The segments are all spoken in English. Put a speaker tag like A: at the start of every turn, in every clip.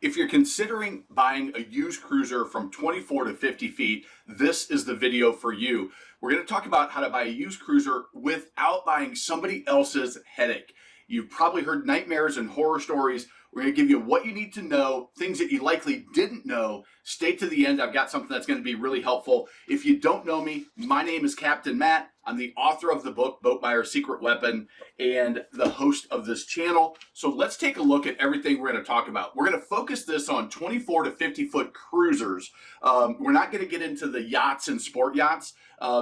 A: If you're considering buying a used cruiser from 24 to 50 feet, this is the video for you. We're going to talk about how to buy a used cruiser without buying somebody else's headache. You've probably heard nightmares and horror stories. We're going to give you what you need to know, things that you likely didn't know. Stay to the end. I've got something that's going to be really helpful. If you don't know me, my name is Captain Matt. I'm the author of the book, Boat Buyer's Secret Weapon, and the host of this channel. So let's take a look at everything we're going to talk about. We're going to focus this on 24 to 50 foot cruisers. We're not going to get into the yachts and sport yachts.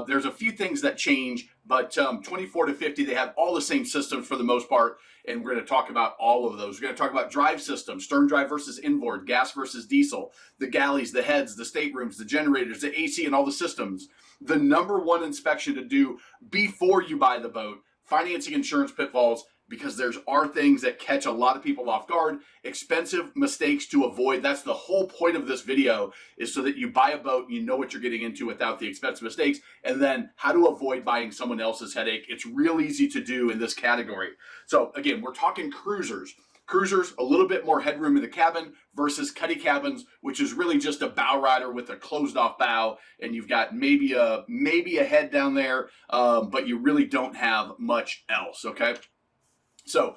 A: There's a few things that change, but 24 to 50, they have all the same systems for the most part, and we're going to talk about all of those. We're going to talk about drive systems, stern drive versus inboard, gas versus diesel, the galleys, the heads, the staterooms, the generators, the AC, and all the systems. The number one inspection to do before you buy the boat, financing, insurance pitfalls, because there are things that catch a lot of people off guard, expensive mistakes to avoid. That's the whole point of this video, is so that you buy a boat, you know what you're getting into without the expensive mistakes, and then how to avoid buying someone else's headache. It's real easy to do in this category. So again, we're talking cruisers. Cruisers, a little bit more headroom in the cabin versus cuddy cabins, which is really just a bow rider with a closed off bow, and you've got maybe a head down there, but you really don't have much else, okay? So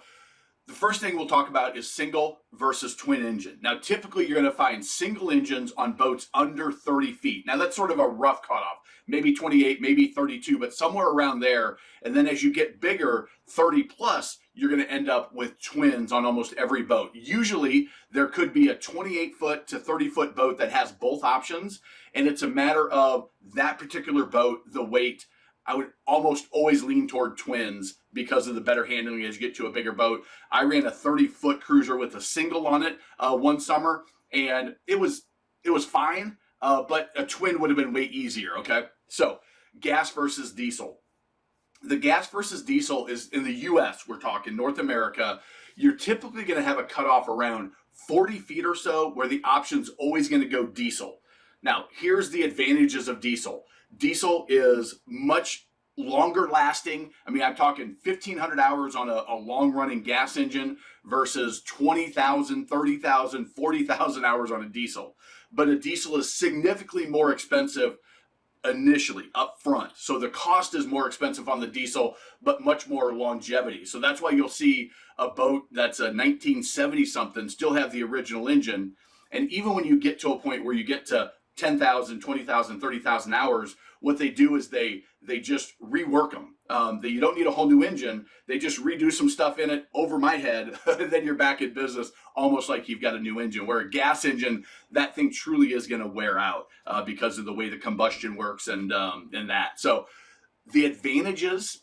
A: the first thing we'll talk about is single versus twin engine. Now, typically you're going to find single engines on boats under 30 feet. Now, that's sort of a rough cutoff, maybe 28, maybe 32, but somewhere around there. And then as you get bigger, 30 plus, you're going to end up with twins on almost every boat. Usually there could be a 28 foot to 30 foot boat that has both options. And it's a matter of that particular boat, the weight. I would almost always lean toward twins because of the better handling as you get to a bigger boat. I ran a 30-foot cruiser with a single on it one summer, and it was fine, but a twin would have been way easier, okay? So gas versus diesel. The gas versus diesel is in the US, we're talking North America. You're typically going to have a cutoff around 40 feet or so where the option's always going to go diesel. Now, here's the advantages of diesel. Diesel is much longer lasting. I mean, I'm talking 1,500 hours on a long running gas engine versus 20,000, 30,000, 40,000 hours on a diesel. But a diesel is significantly more expensive initially up front. So the cost is more expensive on the diesel, but much more longevity. So that's why you'll see a boat that's a 1970 something still have the original engine. And even when you get to a point where you get to 10,000, 20,000, 30,000 hours, what they do is they just rework them. You don't need a whole new engine. They just redo some stuff in it over my head, and then you're back in business almost like you've got a new engine. Where a gas engine, that thing truly is going to wear out because of the way the combustion works and that. So the advantages,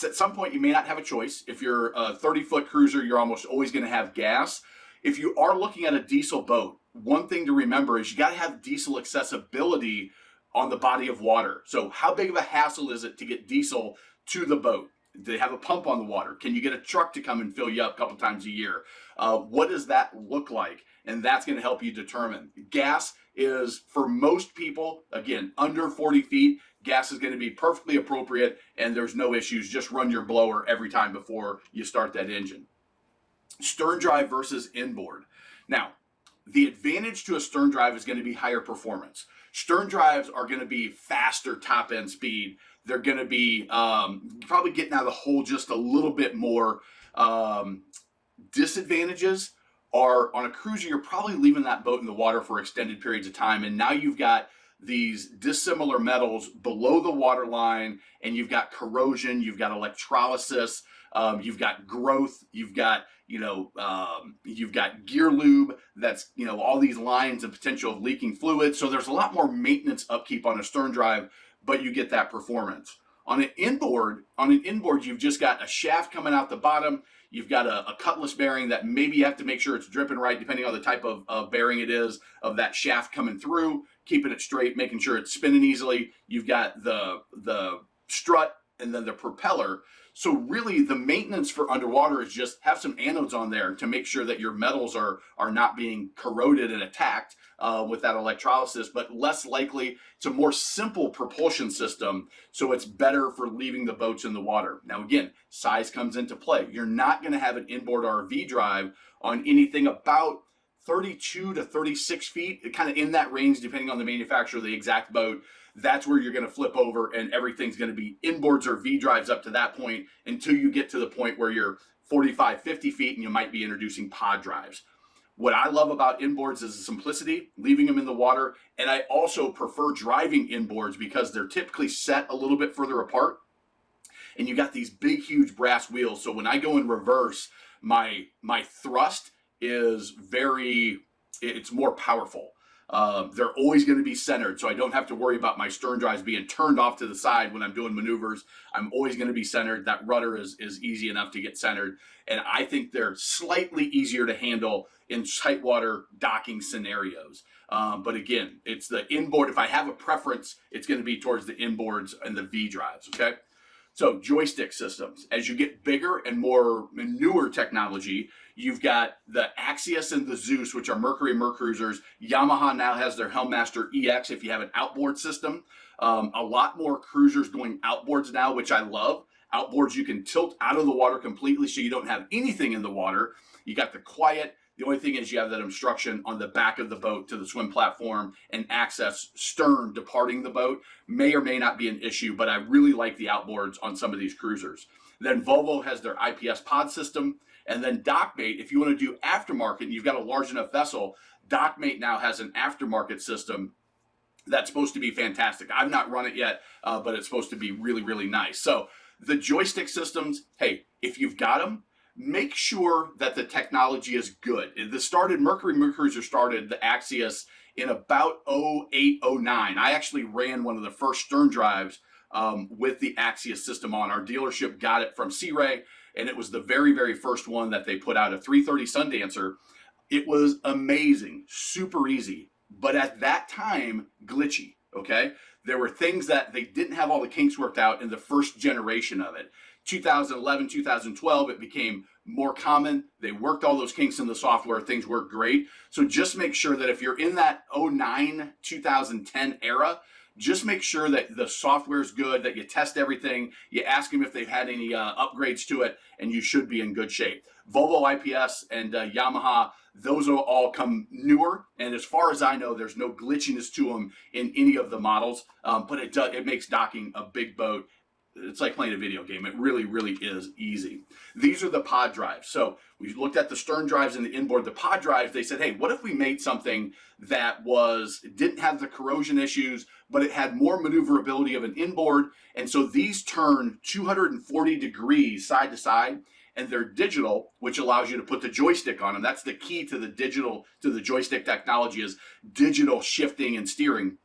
A: at some point you may not have a choice. If you're a 30-foot cruiser, you're almost always going to have gas. If you are looking at a diesel boat, one thing to remember is you got to have diesel accessibility on the body of water. So how big of a hassle is it to get diesel to the boat? Do they have a pump on the water? Can you get a truck to come and fill you up a couple times a year? What does that look like? And that's going to help you determine. Gas is, for most people, again, under 40 feet, gas is going to be perfectly appropriate, and there's no issues. Just run your blower every time before you start that engine. Stern drive versus inboard. Now, the advantage to a stern drive is going to be higher performance. Stern drives are going to be faster top end speed. They're going to be probably getting out of the hole just a little bit more. Disadvantages are on a cruiser, you're probably leaving that boat in the water for extended periods of time. And now you've got these dissimilar metals below the water line, and you've got corrosion, you've got electrolysis, you've got growth, you've got gear lube that's, all these lines and potential of leaking fluid. So there's a lot more maintenance upkeep on a stern drive, but you get that performance. On an inboard, you've just got a shaft coming out the bottom. You've got a cutlass bearing that maybe you have to make sure it's dripping right, depending on the type of bearing it is, of that shaft coming through, keeping it straight, making sure it's spinning easily. You've got the strut and then the propeller. So really the maintenance for underwater is just have some anodes on there to make sure that your metals are not being corroded and attacked with that electrolysis, but less likely. It's a more simple propulsion system, so it's better for leaving the boats in the water. Now again, size comes into play. You're not going to have an inboard RV drive on anything about 32 to 36 feet, kind of in that range, depending on the manufacturer, the exact boat. That's where you're going to flip over, and everything's going to be inboards or V drives up to that point until you get to the point where you're 45, 50 feet, and you might be introducing pod drives. What I love about inboards is the simplicity, leaving them in the water, and I also prefer driving inboards because they're typically set a little bit further apart, and you got these big, huge brass wheels. So when I go in reverse, my thrust is it's more powerful. They're always going to be centered, so I don't have to worry about my stern drives being turned off to the side when I'm doing maneuvers. I'm always going to be centered. That rudder is easy enough to get centered, and I think they're slightly easier to handle in tight water docking scenarios. But again, it's the inboard. If I have a preference, it's going to be towards the inboards and the V drives, okay? So joystick systems, as you get bigger and more newer technology, you've got the Axios and the Zeus, which are Mercury Mercruisers. Yamaha now has their Helmmaster EX if you have an outboard system. A lot more cruisers going outboards now, which I love. Outboards you can tilt out of the water completely so you don't have anything in the water. You got the quiet. The only thing is you have that obstruction on the back of the boat to the swim platform and access stern departing the boat. May or may not be an issue, but I really like the outboards on some of these cruisers. Then Volvo has their IPS pod system. And then Dockmate, if you want to do aftermarket and you've got a large enough vessel, Dockmate now has an aftermarket system that's supposed to be fantastic. I've not run it yet, but it's supposed to be really, really nice. So the joystick systems, hey, if you've got them, make sure that the technology is good. Mercury Mercruiser started the Axios in about 08, 09. I actually ran one of the first stern drives with the Axios system on. Our dealership got it from Sea Ray, and it was the very, very first one that they put out, a 330 Sundancer. It was amazing, super easy, but at that time, glitchy, okay? There were things that they didn't have all the kinks worked out in the first generation of it. 2011, 2012, it became more common. They worked all those kinks in the software. Things worked great. So just make sure that if you're in that 09, 2010 era, just make sure that the software is good, that you test everything, you ask them if they've had any upgrades to it, and you should be in good shape. Volvo IPS and Yamaha, those will all come newer, and as far as I know, there's no glitchiness to them in any of the models, but it makes docking a big boat. It's like playing a video game. It really, really is easy. These are the pod drives. So we looked at the stern drives and the inboard. The pod drives, they said, hey, what if we made something that didn't have the corrosion issues, but it had more maneuverability of an inboard? And so these turn 240 degrees side to side, and they're digital, which allows you to put the joystick on them. That's the key to the joystick technology, is digital shifting and steering.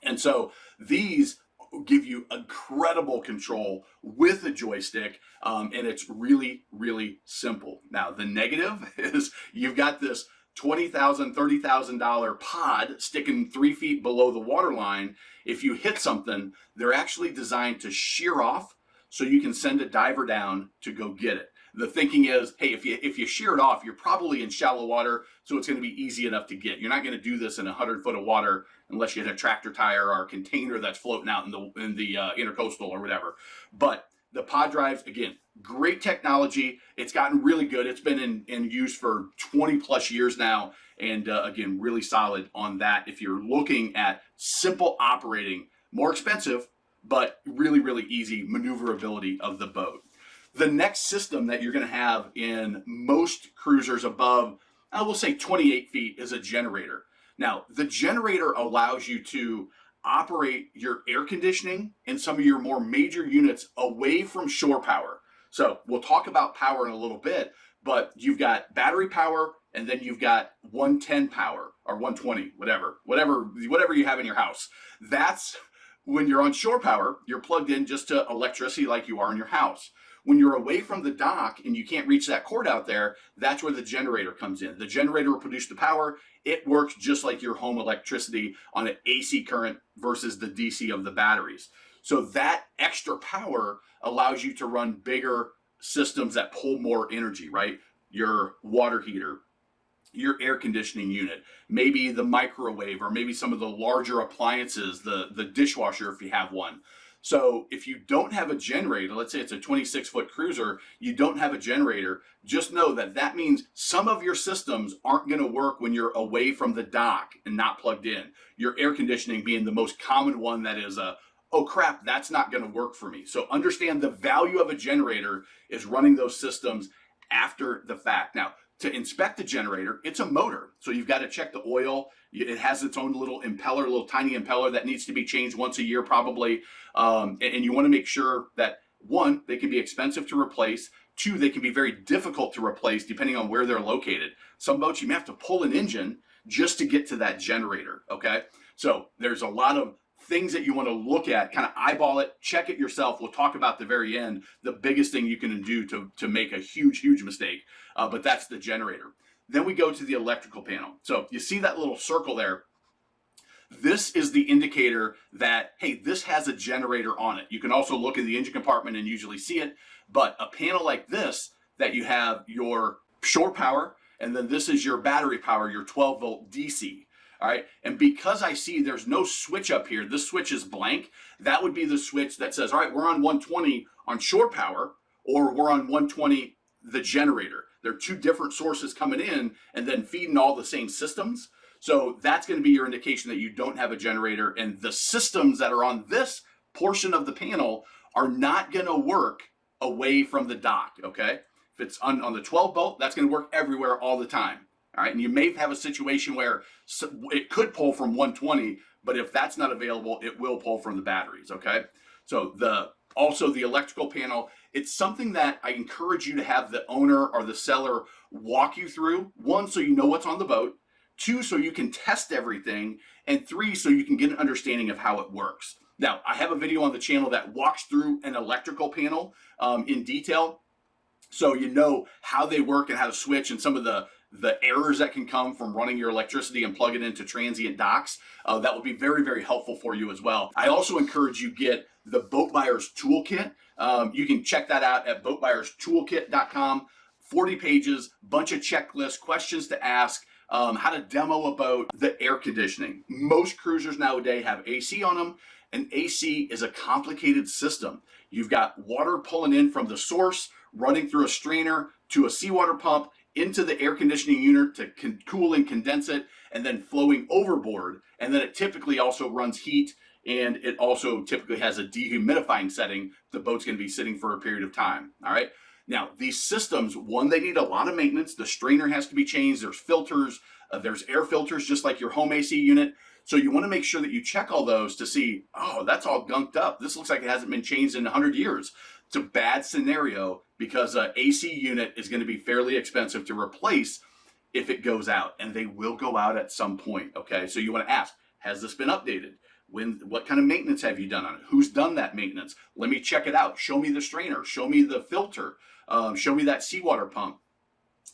A: And so these give you incredible control with a joystick, and it's really, really simple. Now, the negative is you've got this $20,000, $30,000 pod sticking 3 feet below the water line. If you hit something, they're actually designed to shear off so you can send a diver down to go get it. The thinking is, hey, if you shear it off, you're probably in shallow water, so it's going to be easy enough to get. You're not going to do this in 100 foot of water unless you hit a tractor tire or a container that's floating out in the intercoastal or whatever. But the pod drives, again, great technology. It's gotten really good. It's been in use for 20 plus years now, and again, really solid on that. If you're looking at simple operating, more expensive, but really, really easy maneuverability of the boat. The next system that you're going to have in most cruisers above, I will say 28 feet, is a generator. Now, the generator allows you to operate your air conditioning and some of your more major units away from shore power. So we'll talk about power in a little bit, but you've got battery power, and then you've got 110 power or 120, whatever you have in your house. That's when you're on shore power, you're plugged in just to electricity like you are in your house. When you're away from the dock and you can't reach that cord out there, that's where the generator comes in. The generator will produce the power. It works just like your home electricity on an AC current versus the DC of the batteries. So that extra power allows you to run bigger systems that pull more energy, right? Your water heater, your air conditioning unit, maybe the microwave, or maybe some of the larger appliances, the dishwasher if you have one. So if you don't have a generator, let's say it's a 26-foot cruiser, you don't have a generator, just know that that means some of your systems aren't going to work when you're away from the dock and not plugged in. Your air conditioning being the most common one that is oh crap, that's not going to work for me. So understand the value of a generator is running those systems after the fact. Now, to inspect the generator, it's a motor. So you've got to check the oil. It has its own little impeller, little tiny impeller that needs to be changed once a year probably. And you want to make sure that, one, they can be expensive to replace. Two, they can be very difficult to replace depending on where they're located. Some boats you may have to pull an engine just to get to that generator, okay? So there's a lot of things that you want to look at, kind of eyeball it, check it yourself. We'll talk about the very end, the biggest thing you can do to make a huge mistake, but that's the generator. Then we go to the electrical panel. So you see that little circle there? This is the indicator that, hey, this has a generator on it. You can also look in the engine compartment and usually see it, but a panel like this, that you have your shore power, and then this is your battery power, your 12-volt DC. All right, and because I see there's no switch up here, this switch is blank, that would be the switch that says, all right, we're on 120 on shore power, or we're on 120 the generator. They're two different sources coming in and then feeding all the same systems. So that's going to be your indication that you don't have a generator, and the systems that are on this portion of the panel are not going to work away from the dock, okay? If it's on the 12 bolt, that's going to work everywhere all the time. All right, and you may have a situation where it could pull from 120, but if that's not available, it will pull from the batteries, okay? So also the electrical panel, it's something that I encourage you to have the owner or the seller walk you through. One, so you know what's on the boat. Two, so you can test everything. And three, so you can get an understanding of how it works. Now, I have a video on the channel that walks through an electrical panel in detail, so you know how they work and how to switch and some of the errors that can come from running your electricity and plug it into transient docks. That will be very, very helpful for you as well. I also encourage you get the Boat Buyer's Toolkit. You can check that out at boatbuyerstoolkit.com. 40 pages, bunch of checklists, questions to ask, how to demo a boat, the air conditioning. Most cruisers nowadays have AC on them, and AC is a complicated system. You've got water pulling in from the source, running through a strainer to a seawater pump, into the air conditioning unit to cool and condense it, and then flowing overboard. And then it typically also runs heat, and it also typically has a dehumidifying setting. The boat's going to be sitting for a period of time. All right. Now, these systems, one, they need a lot of maintenance. The strainer has to be changed. There's filters. There's air filters, just like your home AC unit. So you want to make sure that you check all those to see, oh, that's all gunked up. This looks like it hasn't been changed in 100 years. It's a bad scenario because an AC unit is going to be fairly expensive to replace if it goes out, and they will go out at some point, okay? So you want to ask, has this been updated? What kind of maintenance have you done on it? Who's done that maintenance? Let me check it out. Show me the strainer. Show me the filter. Show me that seawater pump.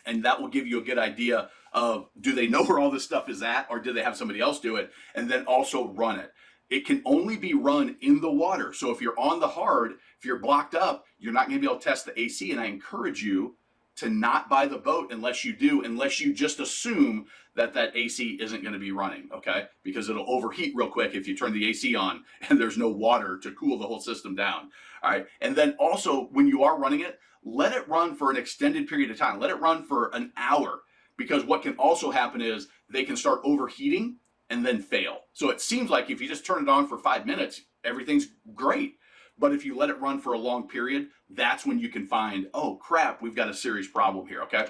A: And that will give you a good idea of, do they know where all this stuff is at, or do they have somebody else do it? And then also run it. It can only be run in the water. So if you're on the hard, if you're blocked up, you're not going to be able to test the AC. And I encourage you to not buy the boat unless you just assume that AC isn't going to be running, okay? Because it'll overheat real quick if you turn the AC on and there's no water to cool the whole system down, all right? And then also, when you are running it, let it run for an extended period of time. Let it run for an hour, because what can also happen is they can start overheating and then fail. So it seems like if you just turn it on for 5 minutes, everything's great. But if you let it run for a long period, that's when you can find, oh crap, we've got a serious problem here, okay?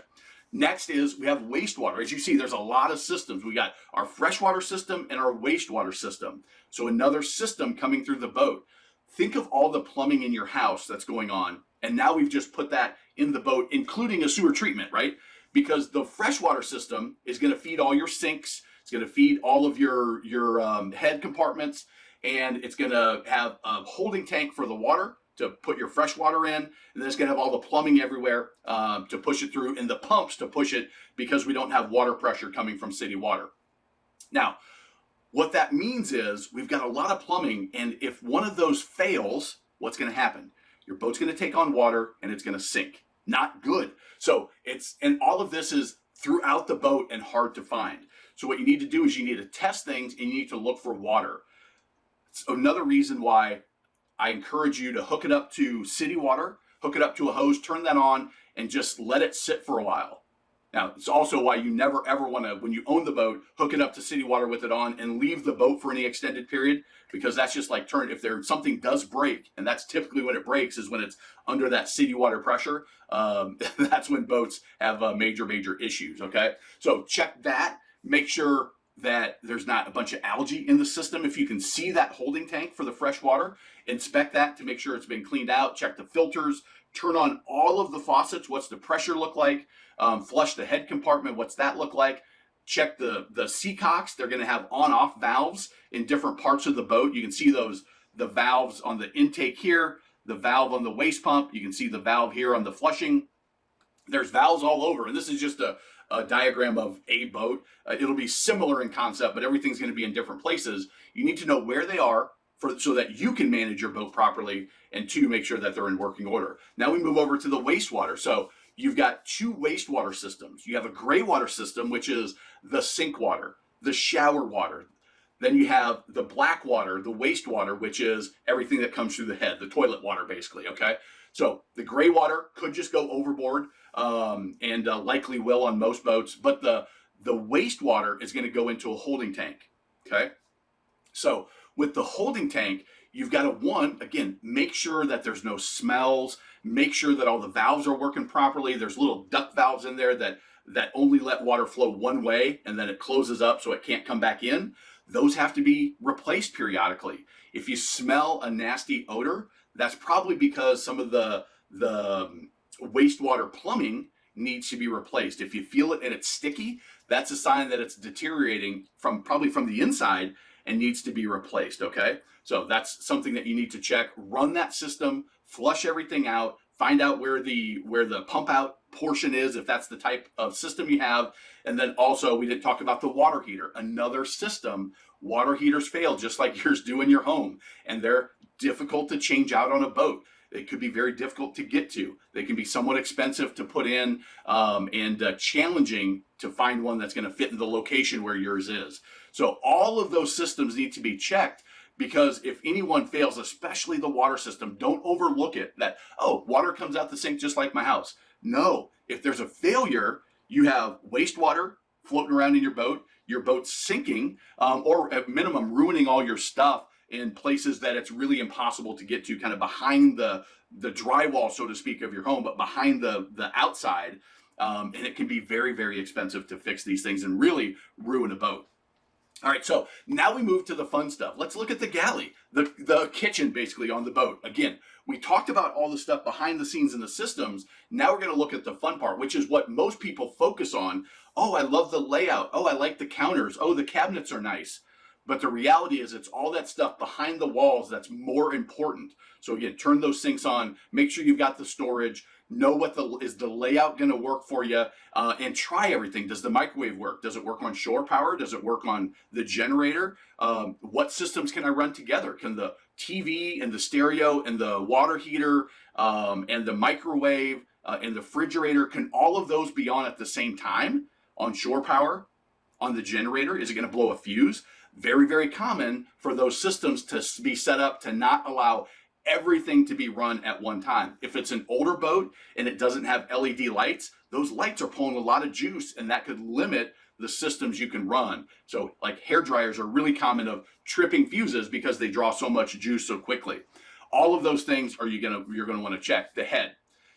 A: Next is we have wastewater. As you see, there's a lot of systems. We got our freshwater system and our wastewater system. So another system coming through the boat. Think of all the plumbing in your house that's going on. And now we've just put that in the boat, including a sewer treatment, right? Because the freshwater system is going to feed all your sinks. It's going to feed all of your head compartments, and it's going to have a holding tank for the water to put your fresh water in, and then it's going to have all the plumbing everywhere to push it through, and the pumps to push it, because we don't have water pressure coming from city water. Now, what that means is we've got a lot of plumbing, and if one of those fails, what's going to happen? Your boat's going to take on water, and it's going to sink. Not good. So and all of this is throughout the boat and hard to find. So what you need to do is you need to test things, and you need to look for water. It's another reason why I encourage you to hook it up to city water, hook it up to a hose, turn that on, and just let it sit for a while. Now, it's also why you never ever want to, when you own the boat, hook it up to city water with it on and leave the boat for any extended period, because that's just like if something does break, and that's typically when it breaks is when it's under that city water pressure. That's when boats have major issues. Okay, so check that. Make sure that there's not a bunch of algae in the system. If you can see that holding tank for the fresh water, inspect that to make sure it's been cleaned out. Check the filters. Turn on all of the faucets. What's the pressure look like? Flush the head compartment. What's that look like? Check the seacocks. They're going to have on-off valves in different parts of the boat. You can see the valves on the intake here, the valve on the waste pump. You can see the valve here on the flushing. There's valves all over, and this is just a diagram of a boat. It'll be similar in concept, but everything's going to be in different places. You need to know where they are so that you can manage your boat properly, and two, make sure that they're in working order. Now we move over to the wastewater. So you've got two wastewater systems. You have a gray water system, which is the sink water, the shower water. Then you have the black water, the wastewater, which is everything that comes through the head, the toilet water, basically, okay? So the gray water could just go overboard, and likely will on most boats, but the wastewater is going to go into a holding tank, okay? So with the holding tank, you've got to, again, make sure that there's no smells, make sure that all the valves are working properly. There's little duct valves in there that only let water flow one way, and then it closes up so it can't come back in. Those have to be replaced periodically. If you smell a nasty odor, that's probably because some of the wastewater plumbing needs to be replaced. If you feel it and it's sticky, that's a sign that it's deteriorating probably from the inside and needs to be replaced, okay? So that's something that you need to check. Run that system, flush everything out, find out where the pump out portion is, if that's the type of system you have. And then also, we didn't talk about the water heater, another system. Water heaters fail just like yours do in your home, and they're difficult to change out on a boat. They could be very difficult to get to. They can be somewhat expensive to put in, and challenging to find one that's going to fit in the location where yours is. So all of those systems need to be checked, because if anyone fails, especially the water system, don't overlook it that, oh, water comes out the sink just like my house. No, if there's a failure, you have wastewater floating around in your boat's sinking, or at minimum ruining all your stuff in places that it's really impossible to get to, kind of behind the drywall, so to speak, of your home, but behind the outside. And it can be very expensive to fix these things and really ruin a boat. All right, so now we move to the fun stuff. Let's look at the galley, the kitchen basically on the boat. Again, we talked about all the stuff behind the scenes in the systems. Now we're going to look at the fun part, which is what most people focus on. Oh, I love the layout. Oh, I like the counters. Oh, the cabinets are nice. But the reality is it's all that stuff behind the walls that's more important. So again, turn those sinks on, make sure you've got the storage, know what is the layout going to work for you, and try everything. Does the microwave work? Does it work on shore power? Does it work on the generator? What systems can I run together? Can the TV and the stereo and the water heater, and the microwave, and the refrigerator, can all of those be on at the same time on shore power? On the generator, is it going to blow a fuse? Very common for those systems to be set up to not allow everything to be run at one time. If it's an older boat and it doesn't have LED lights, those lights are pulling a lot of juice, and that could limit the systems you can run. So like hair dryers are really common of tripping fuses because they draw so much juice so quickly. All of those things you're gonna want to check. The head,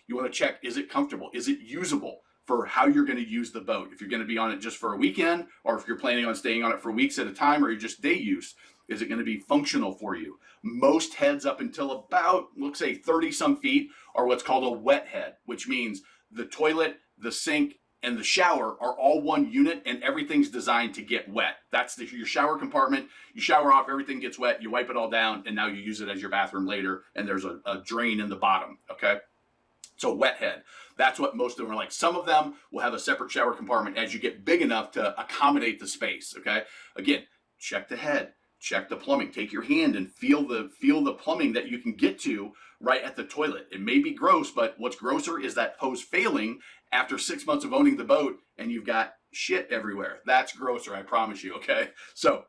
A: you want to check, is it comfortable? Is it usable for how you're going to use the boat? If you're going to be on it just for a weekend, or if you're planning on staying on it for weeks at a time, or you're just day use, is it going to be functional for you? Most heads up until about, let's say 30 some feet, are what's called a wet head, which means the toilet, the sink, and the shower are all one unit, and everything's designed to get wet. That's your shower compartment. You shower off, everything gets wet, you wipe it all down, and now you use it as your bathroom later, and there's a drain in the bottom, okay? So wet head, that's what most of them are like. Some of them will have a separate shower compartment as you get big enough to accommodate the space, okay? Again, check the head, check the plumbing. Take your hand and feel the plumbing that you can get to right at the toilet. It may be gross, but what's grosser is that hose failing after 6 months of owning the boat and you've got shit everywhere. That's grosser, I promise you, okay? So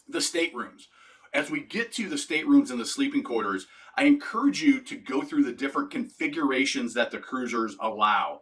A: the staterooms. As we get to the staterooms and the sleeping quarters, I encourage you to go through the different configurations that the cruisers allow.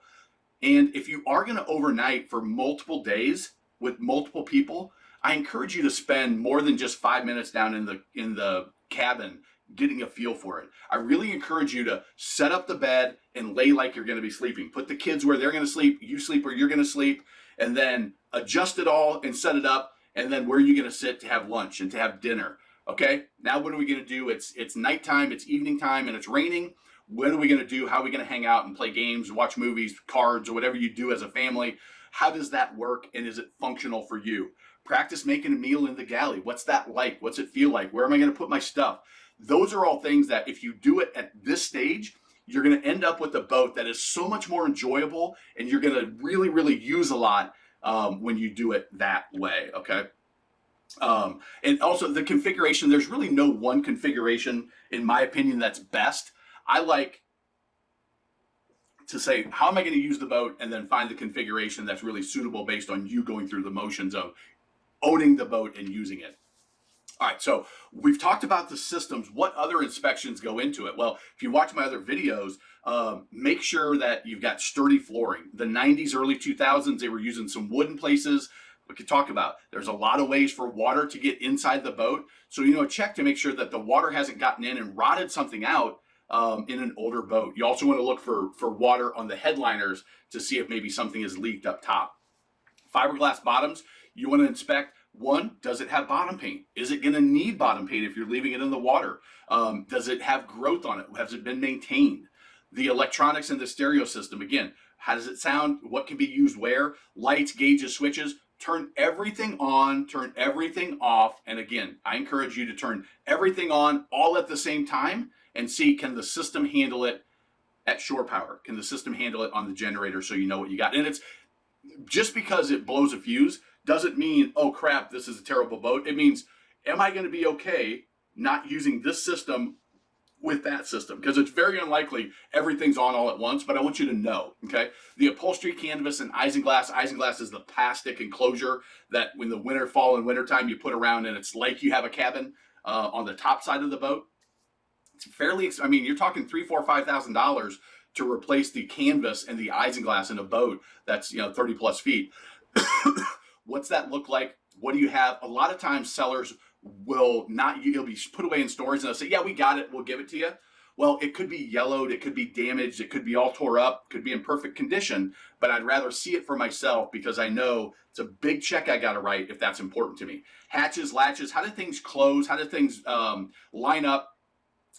A: And if you are going to overnight for multiple days with multiple people, I encourage you to spend more than just 5 minutes down in the cabin getting a feel for it. I really encourage you to set up the bed and lay like you're going to be sleeping. Put the kids where they're going to sleep, you sleep where you're going to sleep, and then adjust it all and set it up, and then where you're going to sit to have lunch and to have dinner. Okay, now what are we going to do? It's nighttime, it's evening time, and it's raining. What are we going to do? How are we going to hang out and play games, watch movies, cards, or whatever you do as a family? How does that work, and is it functional for you? Practice making a meal in the galley. What's that like? What's it feel like? Where am I going to put my stuff? Those are all things that if you do it at this stage, you're going to end up with a boat that is so much more enjoyable, and you're going to really, really use a lot when you do it that way, okay? And also the configuration, there's really no one configuration, in my opinion, that's best. I like to say, how am I going to use the boat, and then find the configuration that's really suitable based on you going through the motions of owning the boat and using it. All right, so we've talked about the systems. What other inspections go into it? Well, if you watch my other videos, make sure that you've got sturdy flooring. The 90s, early 2000s, they were using some wooden places. We could talk about, there's a lot of ways for water to get inside the boat. So, check to make sure that the water hasn't gotten in and rotted something out in an older boat. You also want to look for water on the headliners to see if maybe something is leaked up top. Fiberglass bottoms, you want to inspect. One, does it have bottom paint? Is it going to need bottom paint if you're leaving it in the water? Does it have growth on it? Has it been maintained? The electronics in the stereo system, again, how does it sound? What can be used where? Lights, gauges, switches. Turn everything on, turn everything off. And again, I encourage you to turn everything on all at the same time and see, can the system handle it at shore power? Can the system handle it on the generator, so you know what you got? And it's just because it blows a fuse doesn't mean, oh crap, this is a terrible boat. It means, am I going to be okay not using this system with that system? Because it's very unlikely everything's on all at once, but I want you to know, okay? The upholstery, canvas, and isinglass. Isinglass is the plastic enclosure that when the winter, fall, and winter time you put around, and it's like you have a cabin on the top side of the boat. It's fairly, you're talking $3,000, $4,000, $5,000 to replace the canvas and the isinglass in a boat that's 30 plus feet. What's that look like? What do you have? A lot of times sellers will not, it'll be put away in storage and they'll say, yeah, we got it, we'll give it to you. Well, it could be yellowed, it could be damaged, it could be all tore up, it could be in perfect condition, but I'd rather see it for myself because I know it's a big check I got to write if that's important to me. Hatches, latches, how do things close? How do things line up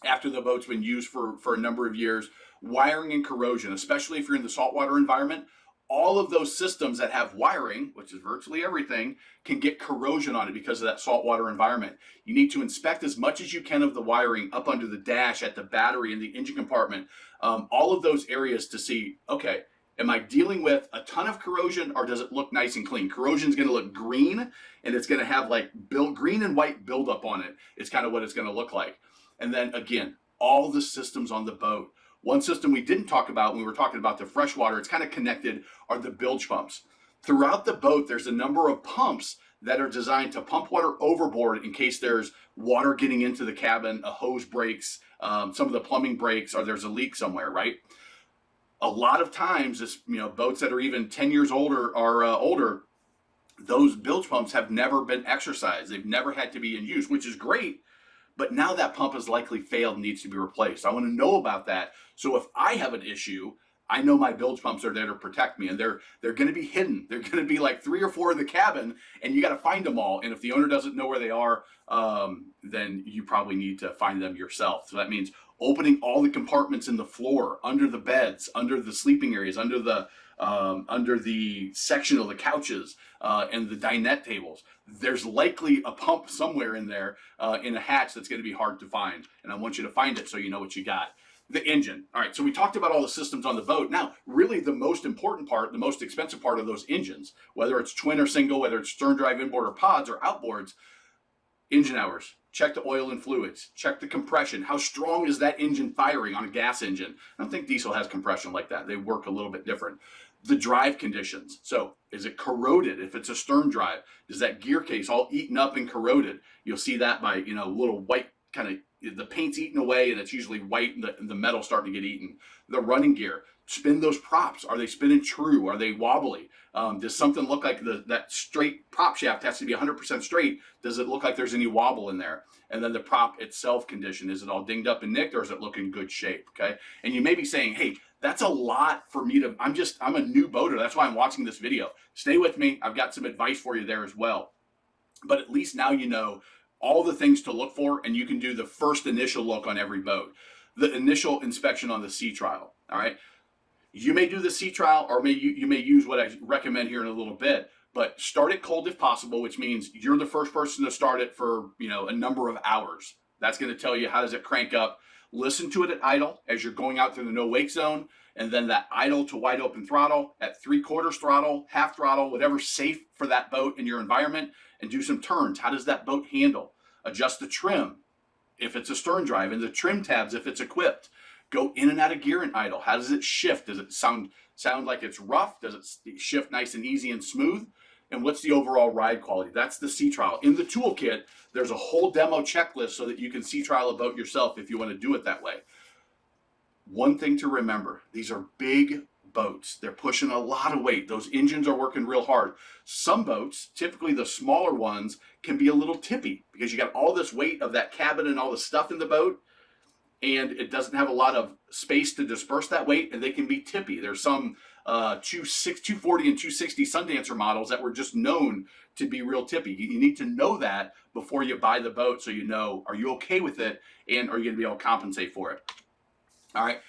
A: after the boat's been used for a number of years? Wiring and corrosion, especially if you're in the saltwater environment. All of those systems that have wiring, which is virtually everything, can get corrosion on it because of that saltwater environment. You need to inspect as much as you can of the wiring up under the dash, at the battery, in the engine compartment, all of those areas to see, okay, am I dealing with a ton of corrosion, or does it look nice and clean? Corrosion is going to look green, and it's going to have like green and white buildup on it. It's kind of what it's going to look like. And then again, all the systems on the boat. One system we didn't talk about when we were talking about the freshwater, it's kind of connected, are the bilge pumps. Throughout the boat, there's a number of pumps that are designed to pump water overboard in case there's water getting into the cabin, a hose breaks, some of the plumbing breaks, or there's a leak somewhere, right? A lot of times, boats that are even 10 years older or older, those bilge pumps have never been exercised. They've never had to be in use, which is great. But now that pump has likely failed and needs to be replaced. I want to know about that. So if I have an issue, I know my bilge pumps are there to protect me, and they're going to be hidden. They're going to be like 3 or 4 in the cabin, and you got to find them all. And if the owner doesn't know where they are, then you probably need to find them yourself. So that means opening all the compartments in the floor, under the beds, under the sleeping areas, under the section of the couches, and the dinette tables. There's likely a pump somewhere in there in a hatch that's going to be hard to find, and I want you to find it so you know what you got. The engine. All right, so we talked about all the systems on the boat. Now, really the most important part, the most expensive part of those engines, whether it's twin or single, whether it's stern drive, inboard, or pods, or outboards, engine hours. Check the oil and fluids. Check the compression. How strong is that engine firing on a gas engine? I don't think diesel has compression like that. They work a little bit different. The drive conditions. So is it corroded? If it's a stern drive, is that gear case all eaten up and corroded? You'll see that by, little white kind of, the paint's eaten away and it's usually white and the metal starting to get eaten. The running gear, spin those props. Are they spinning true? Are they wobbly? Does something look like that straight prop shaft has to be 100% straight? Does it look like there's any wobble in there? And then the prop itself condition, is it all dinged up and nicked, or is it looking good shape? Okay. And you may be saying, hey, that's a lot for me to, I'm a new boater. That's why I'm watching this video. Stay with me. I've got some advice for you there as well. But at least now you know all the things to look for, and you can do the first initial look on every boat. The initial inspection on the sea trial. All right. You may do the sea trial, or you may use what I recommend here in a little bit, but start it cold if possible, which means you're the first person to start it for, a number of hours. That's going to tell you how does it crank up. Listen to it at idle as you're going out through the no wake zone, and then that idle to wide open throttle at 3/4 throttle, half throttle, whatever's safe for that boat and your environment, and do some turns. How does that boat handle? Adjust the trim if it's a stern drive, and the trim tabs if it's equipped. Go in and out of gear in idle. How does it shift? Does it sound like it's rough? Does it shift nice and easy and smooth? And what's the overall ride quality? That's the sea trial. In the toolkit, there's a whole demo checklist so that you can sea trial a boat yourself if you want to do it that way. One thing to remember, these are big boats. They're pushing a lot of weight. Those engines are working real hard. Some boats, typically the smaller ones, can be a little tippy because you got all this weight of that cabin and all the stuff in the boat, and it doesn't have a lot of space to disperse that weight, and they can be tippy. There's some 240 and 260 Sundancer models that were just known to be real tippy. You need to know that before you buy the boat, so you know, are you okay with it, and are you going to be able to compensate for it? All right,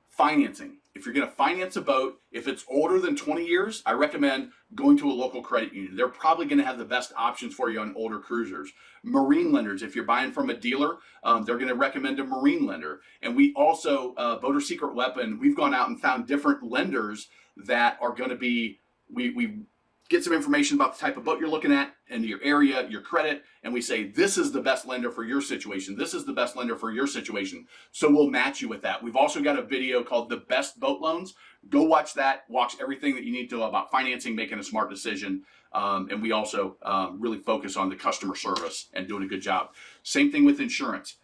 A: financing. If you're going to finance a boat, if it's older than 20 years, I recommend going to a local credit union. They're probably going to have the best options for you on older cruisers. Marine lenders, if you're buying from a dealer, they're going to recommend a marine lender. And we also, Boater Secret Weapon, we've gone out and found different lenders that are going to be, we get some information about the type of boat you're looking at and your area, your credit, and we say, this is the best lender for your situation. This is the best lender for your situation. So we'll match you with that. We've also got a video called The Best Boat Loans. Go watch that. Watch everything that you need to know about financing, making a smart decision. And we also really focus on the customer service and doing a good job. Same thing with insurance.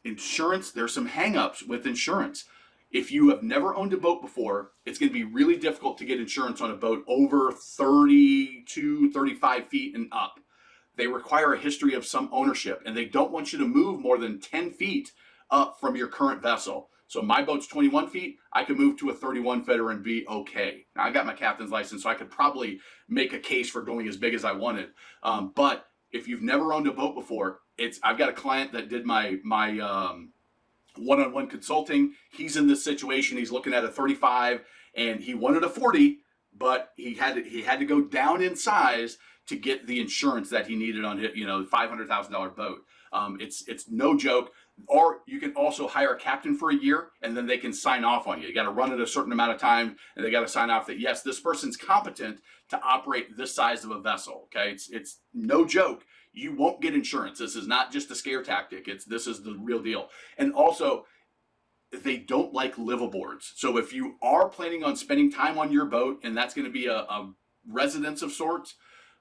A: Insurance, there's some hang-ups with insurance. If you have never owned a boat before, it's going to be really difficult to get insurance on a boat over 32, 35 feet and up. They require a history of some ownership, and they don't want you to move more than 10 feet up from your current vessel. So my boat's 21 feet. I could move to a 31 footer and be okay. Now, I got my captain's license, so I could probably make a case for going as big as I wanted. But if you've never owned a boat before, I've got a client that did my one-on-one consulting. He's in this situation. He's looking at a 35 and he wanted a 40, but he had to go down in size to get the insurance that he needed on his, $500,000 boat. It's no joke. Or you can also hire a captain for a year, and then they can sign off on you. You got to run it a certain amount of time, and they got to sign off that, yes, this person's competent to operate this size of a vessel. Okay, it's no joke. You won't get insurance. This is not just a scare tactic. This is the real deal. And also, they don't like liveaboards. So if you are planning on spending time on your boat, and that's going to be a residence of sorts,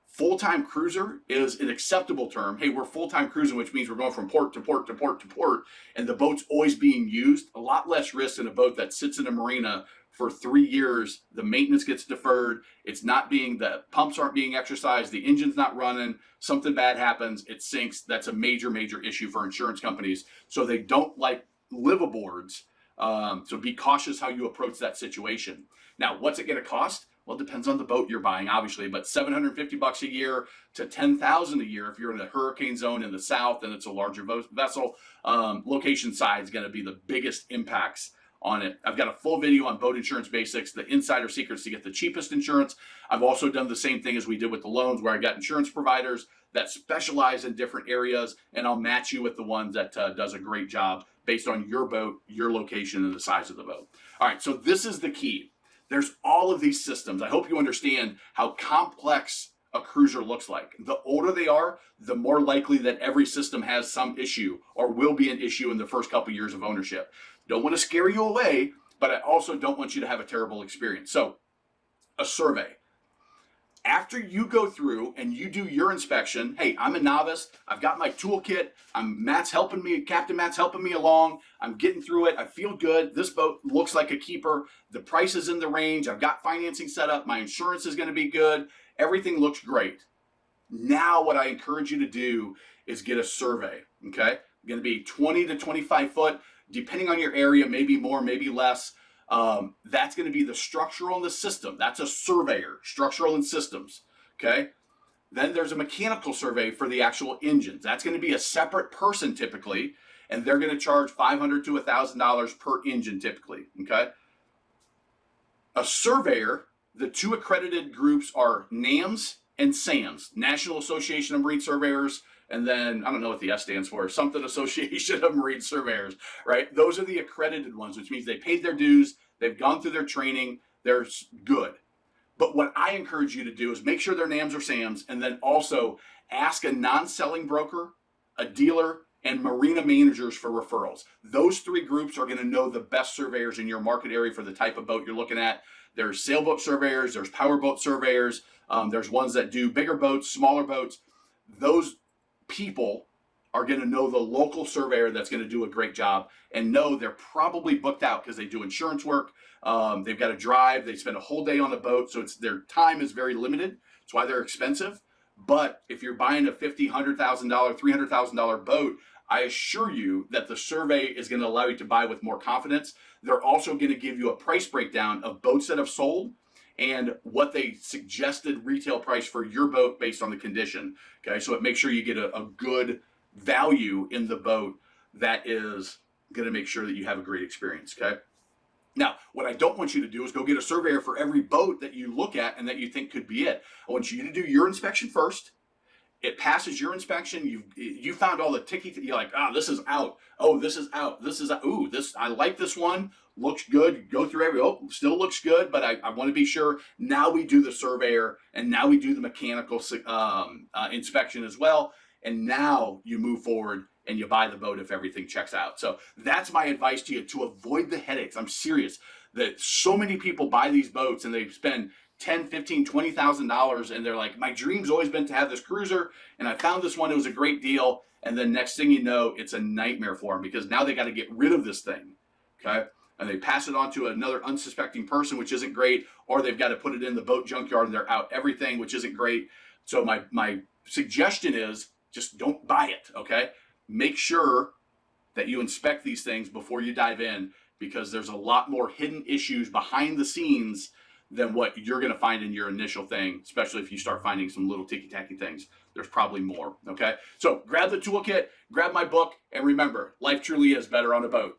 A: full-time cruiser is an acceptable term. Hey, we're full-time cruising, which means we're going from port to port to port to port, and the boat's always being used. A lot less risk than a boat that sits in a marina for 3 years. The maintenance gets deferred. The pumps aren't being exercised. The engine's not running. Something bad happens. It sinks. That's a major, major issue for insurance companies. So they don't like liveaboards. So be cautious how you approach that situation. Now, what's it going to cost? Well, it depends on the boat you're buying, obviously, but $750 a year to $10,000 a year if you're in the hurricane zone in the south and it's a larger vessel. Location side is going to be the biggest impacts on it. I've got a full video on boat insurance basics, the insider secrets to get the cheapest insurance. I've also done the same thing as we did with the loans, where I got insurance providers that specialize in different areas, and I'll match you with the ones that does a great job based on your boat, your location, and the size of the boat. All right, so this is the key. There's all of these systems. I hope you understand how complex a cruiser looks like. The older they are, the more likely that every system has some issue or will be an issue in the first couple years of ownership. Don't want to scare you away, but I also don't want you to have a terrible experience. So a survey. After you go through and you do your inspection, hey, I'm a novice. I've got my toolkit. Matt's helping me. Captain Matt's helping me along. I'm getting through it. I feel good. This boat looks like a keeper. The price is in the range. I've got financing set up. My insurance is going to be good. Everything looks great. Now what I encourage you to do is get a survey, okay? Going to be 20 to 25 foot, depending on your area, maybe more, maybe less. That's going to be the structural and the system. That's a surveyor, structural and systems, okay? Then there's a mechanical survey for the actual engines. That's going to be a separate person typically, and they're going to charge $500 to $1,000 per engine typically, okay? A surveyor, the two accredited groups are NAMS and SAMS, National Association of Marine Surveyors, and then, I don't know what the S stands for, something Association of Marine Surveyors, right? Those are the accredited ones, which means they paid their dues, they've gone through their training, they're good. But what I encourage you to do is make sure they're NAMS or SAMS, and then also ask a non-selling broker, a dealer, and marina managers for referrals. Those three groups are going to know the best surveyors in your market area for the type of boat you're looking at. There's sailboat surveyors, there's powerboat surveyors, there's ones that do bigger boats, smaller boats. Those people are going to know the local surveyor that's going to do a great job and know they're probably booked out because they do insurance work. They've got to drive. They spend a whole day on the boat, so their time is very limited. That's why they're expensive. But if you're buying a $50,000, $100,000, $300,000 boat, I assure you that the survey is going to allow you to buy with more confidence. They're also going to give you a price breakdown of boats that have sold and what they suggested retail price for your boat based on the condition. Okay, so it makes sure you get a good value in the boat that is going to make sure that you have a great experience. Okay. Now, what I don't want you to do is go get a surveyor for every boat that you look at and that you think could be it. I want you to do your inspection first. It passes your inspection. You found all the ticky. You're like, this is out. Oh, this is out. This is out. Ooh, I like this one. Looks good. Go through still looks good, but I want to be sure. Now we do the surveyor, and now we do the mechanical inspection as well. And now you move forward and you buy the boat if everything checks out. So that's my advice to you, to avoid the headaches. I'm serious that so many people buy these boats and they spend $10,000, $15,000, $20,000, and they're like, my dream's always been to have this cruiser, and I found this one, it was a great deal, and then next thing you know, it's a nightmare for them because now they got to get rid of this thing, okay? And they pass it on to another unsuspecting person, which isn't great, or they've got to put it in the boat junkyard and they're out everything, which isn't great. So my suggestion is just don't buy it, okay? Make sure that you inspect these things before you dive in because there's a lot more hidden issues behind the scenes than what you're going to find in your initial thing, especially if you start finding some little ticky-tacky things. There's probably more, okay? So grab the toolkit, grab my book, and remember, life truly is better on a boat.